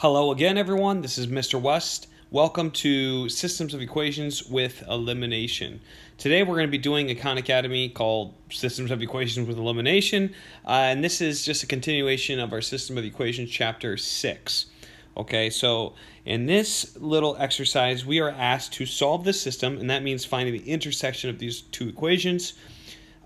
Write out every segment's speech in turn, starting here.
Hello again, everyone. This is Mr. West. Welcome to Systems of Equations with Elimination. Today we're going to be doing a Khan Academy called Systems of Equations with Elimination, and this is just a continuation of our System of Equations Chapter 6. Okay, so in this little exercise, we are asked to solve this system, and that means finding the intersection of these two equations.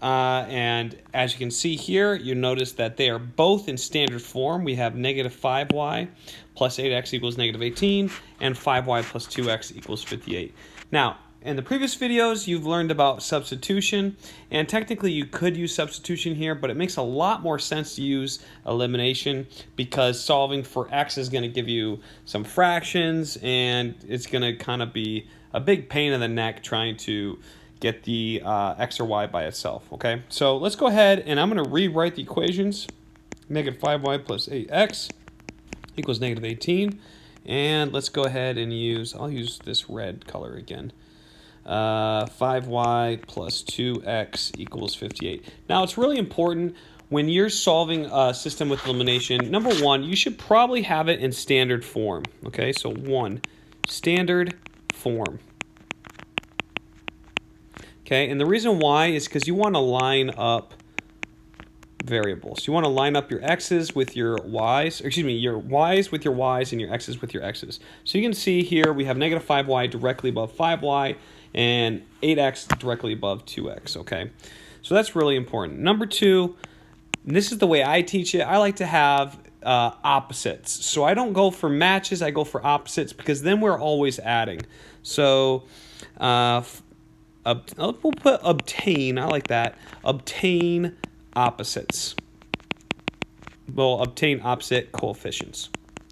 And as you can see here, you notice that they are both in standard form. We have negative 5y plus 8x equals negative 18, and 5y plus 2x equals 58. Now, in the previous videos, you've learned about substitution, and technically you could use substitution here, but it makes a lot more sense to use elimination because solving for x is going to give you some fractions, and it's going to kind of be a big pain in the neck trying to get the x or y by itself, okay? So let's go ahead, and I'm going to rewrite the equations. Negative 5y plus 8x equals negative 18. And let's go ahead and I'll use this red color again. 5y plus 2x equals 58. Now, it's really important when you're solving a system with elimination, number one, you should probably have it in standard form, okay? So 1, standard form. Okay, and the reason why is because you want to line up variables. You want to line up your x's with your y's, or excuse me, your y's with your y's and your x's with your x's. So you can see here we have negative 5y directly above 5y and 8x directly above 2x, okay? So that's really important. Number two, and this is the way I teach it, I like to have opposites. So I don't go for matches, I go for opposites because then we're always adding. So we'll put obtain, I like that, obtain opposites. We'll obtain opposite coefficients,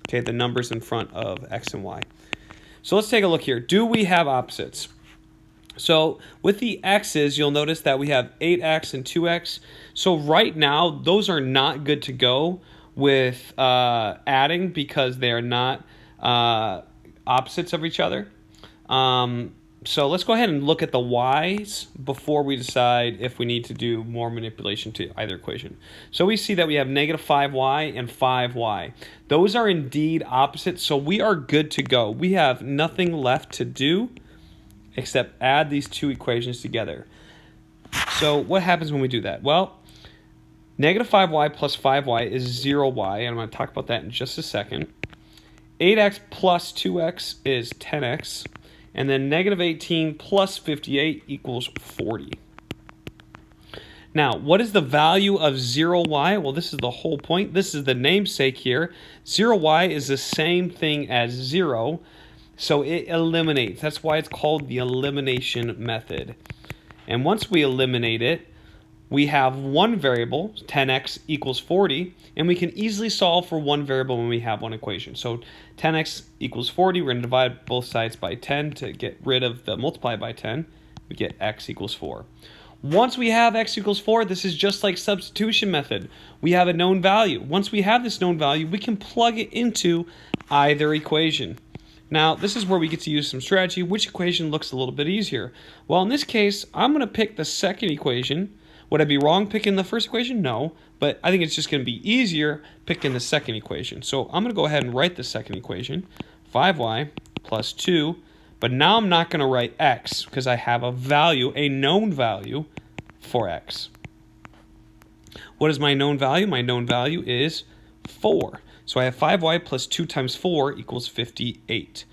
okay, the numbers in front of x and y. So let's take a look here. Do we have opposites? So with the x's, you'll notice that we have 8x and 2x. So right now, those are not good to go with adding because they are not opposites of each other. So let's go ahead and look at the y's before we decide if we need to do more manipulation to either equation. So we see that we have negative 5y and 5y. Those are indeed opposites, so we are good to go. We have nothing left to do except add these two equations together. So what happens when we do that? Well, negative 5y plus 5y is 0y, and I'm going to talk about that in just a second. 8x plus 2x is 10x. And then negative 18 plus 58 equals 40. Now, what is the value of 0y? Well, this is the whole point. This is the namesake here. 0y is the same thing as 0, so it eliminates. That's why it's called the elimination method. And once we eliminate it, we have one variable, 10x equals 40, and we can easily solve for one variable when we have one equation. So 10x equals 40, we're going to divide both sides by 10 to get rid of the multiply by 10. We get x equals 4. Once we have x equals 4, this is just like substitution method. We have a known value. Once we have this known value, we can plug it into either equation. Now, this is where we get to use some strategy. Which equation looks a little bit easier? Well, in this case, I'm going to pick the second equation. Would I be wrong picking the first equation? No, but I think it's just going to be easier picking the second equation. So I'm going to go ahead and write the second equation, 5y plus 2, but now I'm not going to write x because I have a value, a known value for x. What is my known value? My known value is 4. So I have 5y plus 2 times 4 equals 58.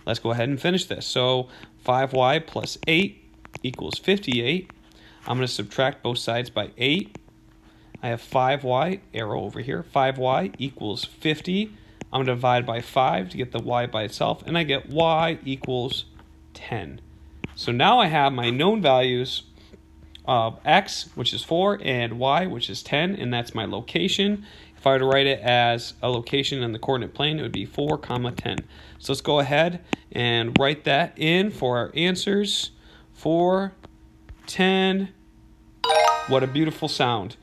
Let's go ahead and finish this. So 5y plus 8 equals 58. I'm going to subtract both sides by 8. I have 5y, arrow over here, 5y equals 50. I'm going to divide by 5 to get the y by itself, and I get y equals 10. So now I have my known values of x, which is 4, and y, which is 10, and that's my location. If I were to write it as a location in the coordinate plane, it would be 4, 10. So let's go ahead and write that in for our answers. 4, 10. What a beautiful sound.